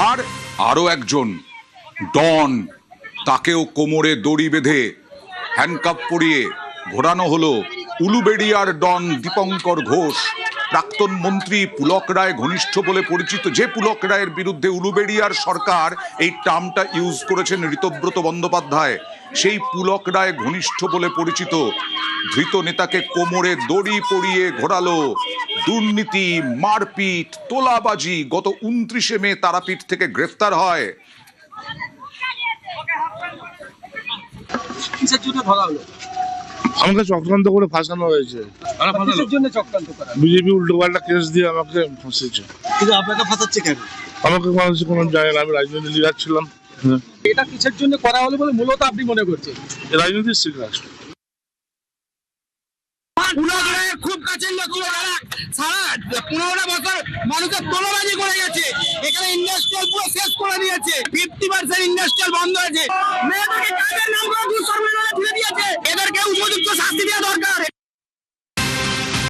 আর আরো একজন ডন, তাকেও কোমরে দড়ি বেঁধে হ্যান্ডকাপ পরিয়ে ঘোরানো হলো। উলুবেড়িয়ার ডন দীপঙ্কর ঘোষ, প্রাক্তন মন্ত্রী পুলক রায় ঘনিষ্ঠ বলে পরিচিত। যে পুলক রায়ের বিরুদ্ধে উলুবেড়িয়ার সরকার এই টার্মটা ইউজ করেছেন ঋতব্রত বন্দ্যোপাধ্যায়, সেই পুলক রায় ঘনিষ্ঠ বলে পরিচিত ধৃত নেতাকে কোমরে দড়ি পরিয়ে ঘোরালো। দুর্নীতি, মারপিট, তোলাবাজি। গত 29শে মে তারাপীঠ থেকে গ্রেফতার হয়। আমাকে চক্রান্ত করে ফাঁসানো হয়েছে। বিজেপি উল্টো পাল্টা কেস দিয়ে আমাকে ফাঁসিয়েছে। কিন্তু আপনাকে ফাঁসাচ্ছে কেন? আমাকে মানুষ কোনো জানে না, আমি রাজনীতি লিডার ছিলাম। এটা কিসের জন্য করা হলো বলে মূলত আপনি মনে করছেন? রাজনীতির শিকার। খুব কাছের লোক ছিল, সারা 15টা বছর মানুষের তোলাবাজি করে গেছে। এখানে ইন্ডাস্ট্রিয়াল পুরো শেষ করে দিয়েছে। 50% ইন্ডাস্ট্রিয়াল বন্ধ হয়েছে। মেয়েটাকে কাজের নাম করে দুঃসর্বনাশ তুলে দিয়েছে।